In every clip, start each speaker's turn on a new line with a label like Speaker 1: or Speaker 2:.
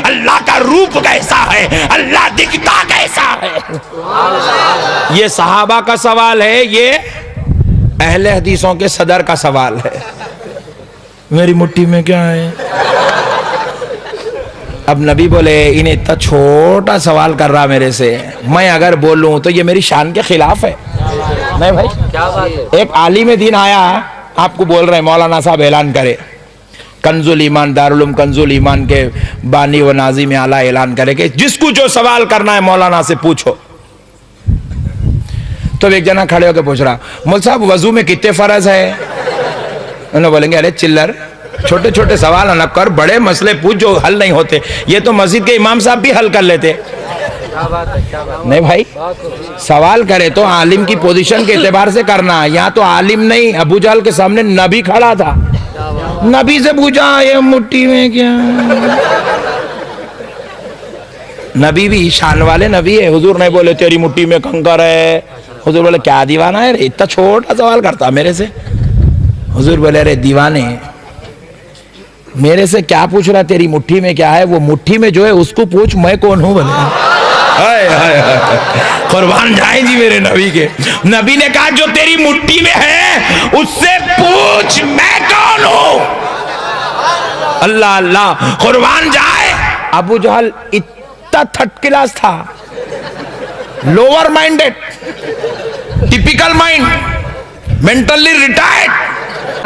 Speaker 1: अल्लाह का रूप कैसा है, अल्लाह दिखता कैसा है। ये सहाबा का सवाल है, ये अहले हदीसों के सदर का सवाल है। मेरी मुट्ठी में क्या है? अब नबी बोले इन्हें इतना छोटा सवाल कर रहा मेरे से, मैं अगर बोलूं तो ये मेरी शान के खिलाफ है। नहीं भाई, क्या बात है? एक आलिम दीन आया, आपको बोल रहे मौलाना साहब ऐलान करे, कंजुल ईमान दारुल उलूम कंजुल ईमान के बानी व नाज़िम आला ऐलान करे कि जिसको जो सवाल करना है मौलाना से पूछो। तो एक जना खड़े होकर पूछ रहा, मौल साहब वजू में कितने फर्ज है? उन्होंने बोलेंगे अरे चिल्लर, छोटे छोटे सवाल न कर, बड़े मसले पूछ जो हल नहीं होते। ये तो मस्जिद के इमाम साहब भी हल कर लेते। नहीं भाई, सवाल करे तो आलिम की पोजीशन के एतबार से करना। यहाँ तो आलिम नहीं, अबू जहल के सामने नबी खड़ा था, नबी से पूछा ये मुट्ठी में क्या? नबी भी शान वाले नबी है। हुजूर नहीं बोले तेरी मुट्ठी में कंकर है, हुजूर बोले क्या दीवाना है रे, इतना छोटा सवाल करता मेरे से। हुजूर बोले अरे दीवाने, मेरे से क्या पूछ रहा, तेरी मुट्ठी में क्या है? वो मुट्ठी में जो है उसको पूछ, मैं कौन हूं बोले। कुर्बान जाए जी मेरे नबी के। नबी ने कहा जो तेरी मुट्ठी में है उससे पूछ मैं कौन हूं। अल्लाह अल्लाह, कुर्बान जाए। अबू जहल इतना थर्ड क्लास था, lower minded, typical mind, mentally retired.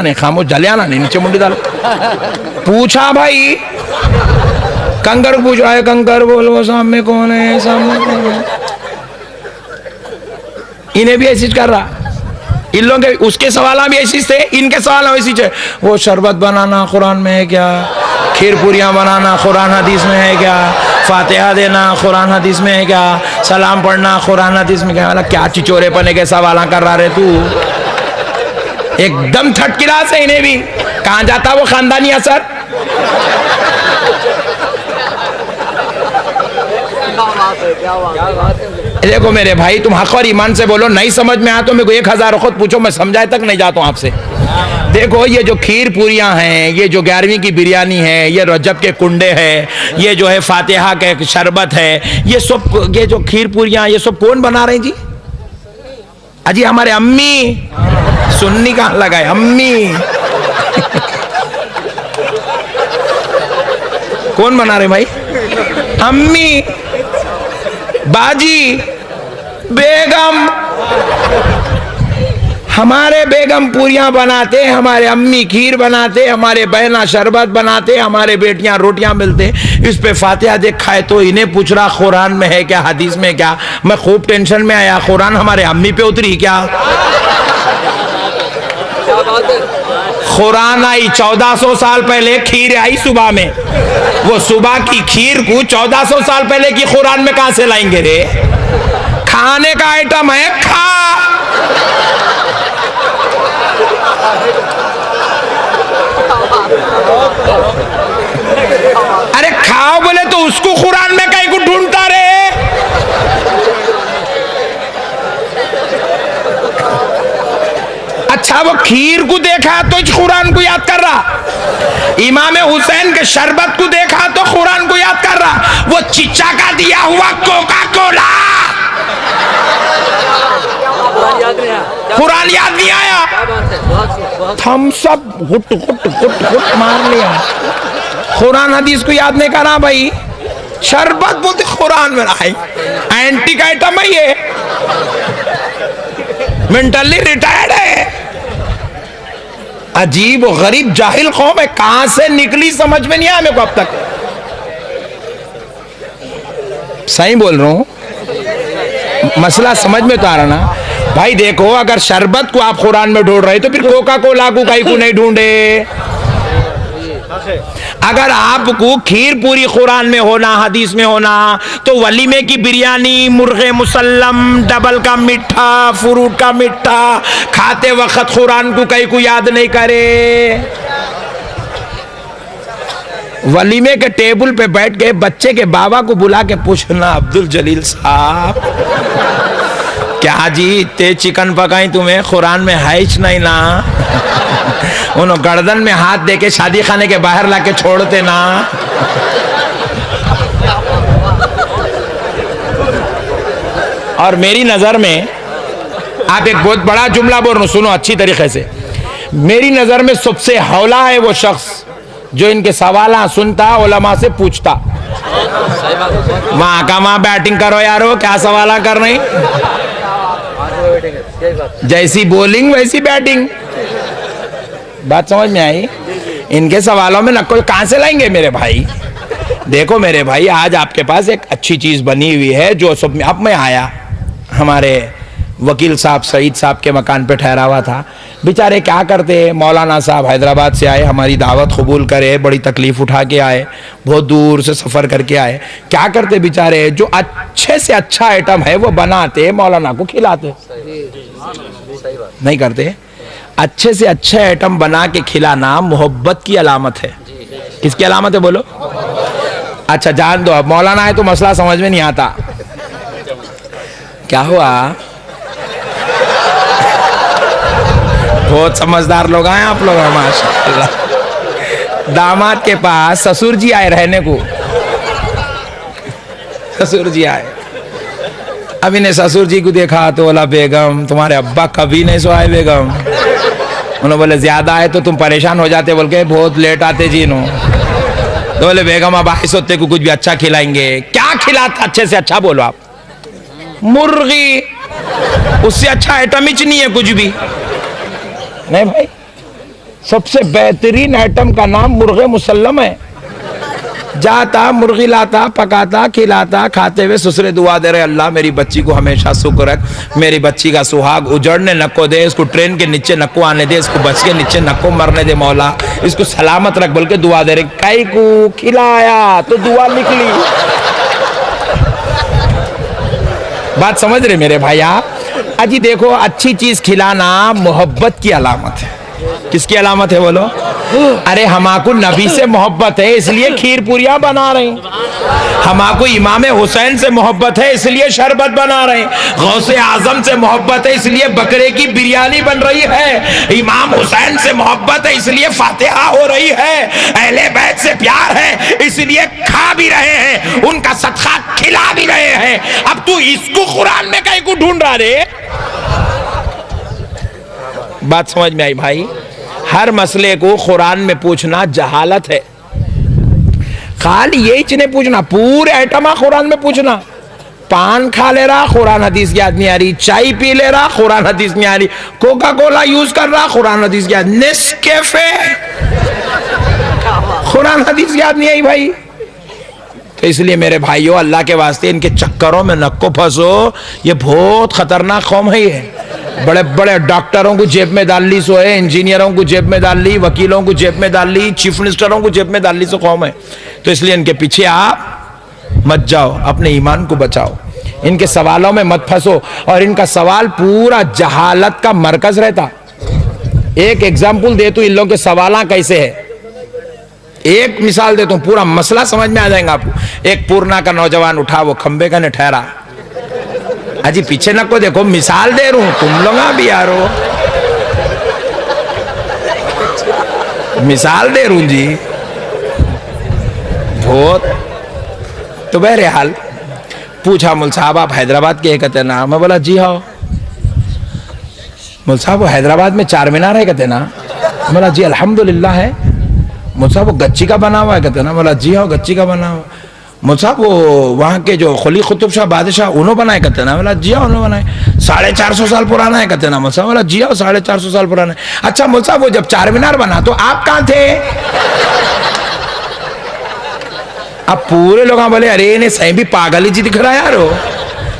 Speaker 1: नहीं खामोश, जलियाना नहीं, नीचे मुंडी डालो। पूछा भाई, कंकर पूछ रहा है, कंकर बोलो सामने कौन है, सामने कौन है? इन्हें भी ऐसी कर रहा, इन लोगों के उसके सवाल भी ऐसी थे, इनके सवाल ऐसी थे। वो शरबत बनाना कुरान में है क्या? खीर पूरियां बनाना कुरान हदीस में है क्या? फातिहा देना कुरान हदीस में है क्या? सलाम पढ़ना कुरान हदीस में क्या? वाला क्या चिचोरे पने के सवाल कर रहा रे तू? एकदम थर्ड क्लास है। इन्हें भी कहां जाता वो खानदानी असर। देखो मेरे भाई, तुम हक और ईमान से बोलो, नहीं समझ में आया तो मेरे को 1000 खुद पूछो, मैं समझाए तक नहीं जाता हूं आपसे। देखो ये जो खीर पूरियां हैं, ये जो 11वीं की बिरयानी है, ये रजब के कुंडे हैं, ये जो है फातिहा के शरबत है, ये सब, ये जो खीर पूरियां, ये सब कौन बना रहे हैं जी? अजी हमारे अम्मी। सुन्नी कहां लगाए, अम्मी। कौन बना रहे भाई? अम्मी, बाजी, बेगम। हमारे बेगम पूरियां बनाते, हमारे अम्मी खीर बनाते, हमारे बहना शरबत बनाते, हमारे बेटियां रोटियां मिलते। इस पे फातिहा देखा है तो इन्हें पूछ रहा कुरान में है क्या, हदीस में क्या? मैं खूब टेंशन में आया, कुरान हमारे अम्मी पे उतरी क्या? कुरान आई 1400 साल पहले, खीर आई सुबह में। वो सुबह की खीर को 1400 साल पहले की कुरान में कहां से लाएंगे रे? खाने का आइटम है, खा। अरे खाओ बोले तो उसको कुरान में कहीं को ढूंढता रे? अच्छा वो खीर को देखा तो कुरान को याद कर रहा, इमाम हुसैन के शरबत को देखा तो कुरान को याद कर रहा, वो चिच्चा का दिया हुआ कोका कोला कुरान याद नहीं आया। थम्स अप हुट हुट हुट हुट मार लिया, कुरान हदीस को याद नहीं करा भाई। शरबत बोलते कुरान में आई, एंटी का आइटम है ये, मेंटली रिटायर्ड है। अजीब और गरीब जाहिल कौम है, कहां से निकली समझ में नहीं आया मेरे को अब तक। सही बोल रहा हूं, मसला समझ में तो आ रहा ना भाई। देखो अगर शरबत को आप कुरान में ढूंढ रहे तो फिर कोका कोला को कहीं को नहीं ढूंढे। अगर आपको खीर पूरी कुरान में होना, हदीस में होना, तो वलीमे की बिरयानी, मुर्गे मुसल्लम, डबल का मिठा, फ्रूट का मिठा खाते वक्त कुरान को कहीं को याद नहीं करे। वलीमे के टेबल पे बैठ के बच्चे के बाबा को बुला के पूछना, अब्दुल जलील साहब क्या जी इतने चिकन पकाई तुम्हें, कुरान में है नहीं ना? उन्होंने गर्दन में हाथ देके शादी खाने के बाहर लाके छोड़ते ना। और मेरी नजर में, आप एक बहुत बड़ा जुमला बोल रहा हूं, सुनो अच्छी तरीके से। मेरी नजर में सबसे हौला है वो शख्स जो इनके सवाल सुनता, उलमा से पूछता। वहां का वहां बैटिंग करो यारो, क्या सवाल कर रही, जैसी बॉलिंग वैसी बैटिंग। बात समझ में आई? इनके सवालों में नक्को कहां से लाएंगे मेरे भाई? देखो मेरे भाई, आज आपके पास एक अच्छी चीज बनी हुई है जो सब में। अब मैं आया, हमारे वकील साहब सईद साहब के मकान पे ठहरा हुआ था। बेचारे क्या करते, मौलाना साहब हैदराबाद से आए, हमारी दावत कबूल करे, बड़ी तकलीफ उठा के आए, बहुत दूर से सफ़र करके आए। क्या करते बेचारे, जो अच्छे से अच्छा आइटम है वो बनाते, मौलाना को खिलाते। नहीं करते? अच्छे से अच्छे आइटम बना के खिलाना मोहब्बत की अलामत है। किसकी अलामत है बोलो? अच्छा जान दो, अब मौलाना है तो मसला समझ में नहीं आता। क्या हुआ? बहुत समझदार लोग आए आप लोग, माशाअल्लाह। दामाद के पास ससुर जी आए रहने को, ससुर जी आए। अब इन्हें ससुर जी को देखा तो बोला, बेगम तुम्हारे अब्बा कभी नहीं सोए बेगम। उन्होंने बोले ज्यादा है तो तुम परेशान हो जाते, बोल के बहुत लेट आते जी नो। तो बोले बेगम अब आए सोते को कुछ भी अच्छा खिलाएंगे। क्या खिलाता अच्छे से अच्छा बोलो आप? मुर्गी, उससे अच्छा आइटम ही नहीं है कुछ भी। नहीं भाई, सबसे बेहतरीन आइटम का नाम मुर्गे मुसल्लम है। जाता मुर्गी लाता, पकाता, खिलाता, खाते हुए ससुरे दुआ दे रहे, अल्लाह मेरी बच्ची को हमेशा सुख रख, मेरी बच्ची का सुहाग उजड़ने नको दे, इसको ट्रेन के नीचे नको आने दे, इसको बस के नीचे नको मरने दे मौला, इसको सलामत रख बोल के दुआ दे रहे। कई को खिलाया तो दुआ निकली। बात समझ रहे मेरे भाई आप? अजी देखो, अच्छी चीज खिलाना मोहब्बत की अलामत है। किसकी अलामत है बोलो? अरे हमाको नबी से मोहब्बत है इसलिए खीर पूरियां बना रहे हैं। हमाको इमाम हुसैन से मोहब्बत है इसलिए शरबत बना रहे हैं। गौसे आजम से मोहब्बत है इसलिए बकरे की बिरयानी बन रही है। इमाम हुसैन से मोहब्बत है इसलिए फातिहा हो रही है। अहले बैत से प्यार है इसलिए खा भी रहे हैं, उनका सदका खिला भी रहे हैं। अब तू इसको कुरान में कहीं को ढूंढ रहा रे? बात समझ में आई भाई? हर मसले को कुरान में पूछना जहालत है। खाली यही नहीं पूछना, पूरे आइटम कुरान में पूछना। पान खा ले रहा, कुरान हदीस की याद नहीं आ रही। चाय पी ले रहा, कुरान हदीस नहीं आ रही। कोका कोला यूज कर रहा, कुरान हदीस की याद। नेस्कैफे, कुरान हदीस की याद नहीं आई भाई। तो इसलिए मेरे भाइयों, अल्लाह के वास्ते इनके चक्करों में नको फंसो। ये बहुत खतरनाक कौम है। ये बड़े बड़े डॉक्टरों को जेब में डाल ली सो है, इंजीनियरों को जेब में डाल ली, वकीलों को जेब में डाल ली, चीफ मिनिस्टरों को जेब में डाल ली सो कौम है। तो इसलिए इनके पीछे आप मत जाओ, अपने ईमान को बचाओ, इनके सवालों में मत फंसो। और इनका सवाल पूरा जहालत का मरकज रहता। एक एग्जाम्पल दे तू इन लोगों के सवाल कैसे है, एक मिसाल देता हूं, पूरा मसला समझ में आ जाएगा आपको। एक पूर्णा का नौजवान उठा, वो खंबे का ने ठहरा। अजी पीछे न को देखो, मिसाल दे रहा हूं, तुम लोग भी यारो, मिसाल दे रू जी बहुत। तो बहरहाल पूछा, मुल साहब आप हैदराबाद के कहते ना? मैं बोला जी हाँ। मुल साहब वो हैदराबाद में चार मीनार है कहते ना? बोला जी अल्हम्दुलिल्लाह है। मुल साहब वो गच्ची का बना हुआ है कहते ना? बोला जी हाँ गच्ची का बना हुआ। मुल साहब वो वहाँ के जो खली कुतुब शाह बादशाह उन्होंने बनाए कहते ना? बोला जी हाँ उन्होंने बनाए। 450 साल पुराना है कहते ना? मुल साहब बोला जी हाँ 450 साल पुराना है। अच्छा मुल साहब वो जब चार मीनार बना तो आप कहाँ थे? अब पूरे लोग बोले अरे इन्हें सही भी पागल ही जी दिख रहा है यार।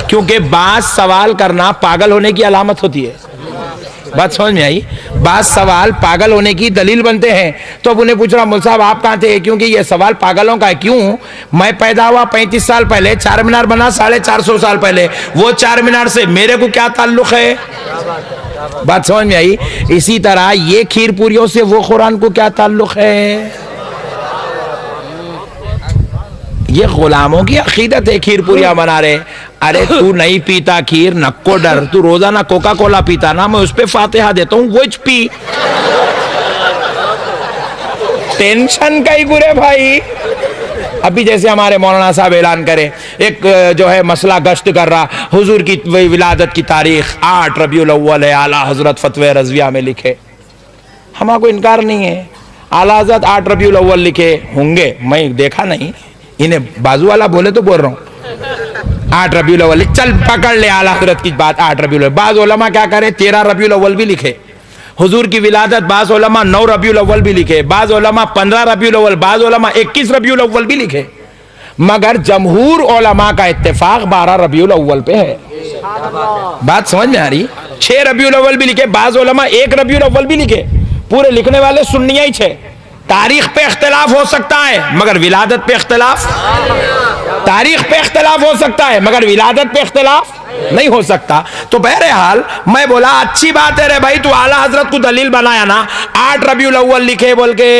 Speaker 1: क्योंकि बात सवाल करना पागल होने की अलामत होती है। बात समझ में आई? बात सवाल पागल होने की दलील बनते हैं। तो अब उन्हें पूछ रहा, मुल साहब आप कहाँ थे? क्योंकि ये सवाल पागलों का है। क्यों? मैं पैदा हुआ 35 साल पहले, चार मीनार बना 450 साल पहले, वो चार मीनार से मेरे को क्या ताल्लुक है? बात समझ में आई? इसी तरह ये खीर पूरियों से वो कुरान को क्या ताल्लुक है? ये गुलामों की अकीदत है, खीर पूरियां बना रहे। अरे तू नहीं पीता खीर, नक्को डर, तू रोजाना कोका कोला पीता ना, मैं उस पे फातिहा देता हूँ, वो पी। टेंशन का ही बुरे भाई, अभी जैसे हमारे मौलाना साहब ऐलान करें, एक जो है मसला गश्त कर रहा, हुजूर की विलादत की तारीख 8 रबीउल अव्वल है, आला हजरत फतवे रज़विया में लिखे। हमारा इनकार नहीं है, आला हजरत 8 रबीउल अव्वल लिखे होंगे, मैं देखा नहीं, इन्हें बाजू वाला बोले तो बोल रहा हूँ 8 रबीउल अव्वल, चल पकड़ ले आला हजरत की बात 8 रबीउल अव्वल। बाज़ उलमा क्या करे 13 रबीउल अव्वल भी लिखे, हुजूर की विलादत बाज़ उलमा 9 रबीउल अव्वल भी लिखे, बाज़ उलमा 15 रबीउल अव्वल, बाज़ उलमा 21 रबीउल अव्वल भी लिखे, मगर जमहूर उलमा का इत्तेफाक 12 रबीउल अव्वल पे है। बात समझ में आ रही? 6 रबीउल अव्वल भी लिखे, बाज़ उलमा 1 रबीउल अव्वल भी लिखे, पूरे लिखने वाले सुन्निया ही 6। तारीख पे इख्तिलाफ हो सकता है मगर विलादत पे इख्तिलाफ, तारीख पे इख्तिलाफ हो सकता है मगर विलादत पे इख्तिलाफ नहीं हो सकता। तो बहरहाल मैं बोला अच्छी बात है रे भाई, तू आला हजरत को दलील बनाया ना, 8 रबीउल अव्वल लिखे बोल के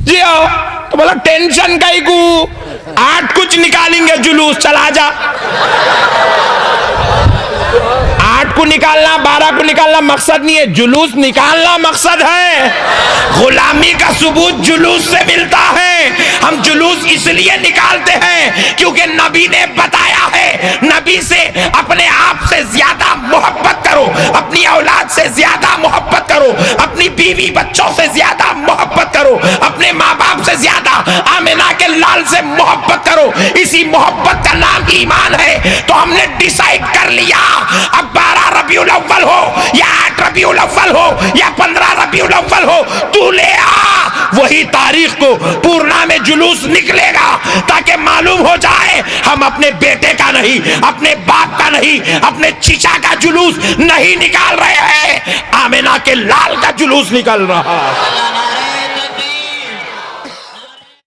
Speaker 1: जी आओ, तो बोला टेंशन का ही को 8 कुछ निकालेंगे जुलूस, चला जा 8 को निकालना 12 को निकालना मकसद नहीं है, जुलूस निकालना मकसद है। गुलामी का सबूत जुलूस से मिलता है। हम जुलूस इसलिए निकालते हैं क्योंकि नबी ने बताया है, नबी से अपने आप से ज्यादा मोहब्बत करो, अपनी औलाद से ज्यादा मोहब्बत करो, अपनी बीवी बच्चों से ज्यादा मोहब्बत करो, अपने माँ बाप से ज्यादा आमिना के लाल से मोहब्बत करो। इसी मोहब्बत का नाम ईमान है। तो हमने डिसाइड कर लिया, अब 12 रबीउल अव्वल हो या 8 रबीउल अव्वल हो या 15 रबीउल अव्वल हो, तू ले आ, वही तारीख को पूर्णा में जुलूस निकलेगा, ताकि मालूम हो जाए हम अपने बेटे का नहीं, अपने बाप का नहीं, अपने चीचा का जुलूस नहीं निकाल रहे हैं, आमिना के लाल का जुलूस निकल रहा है।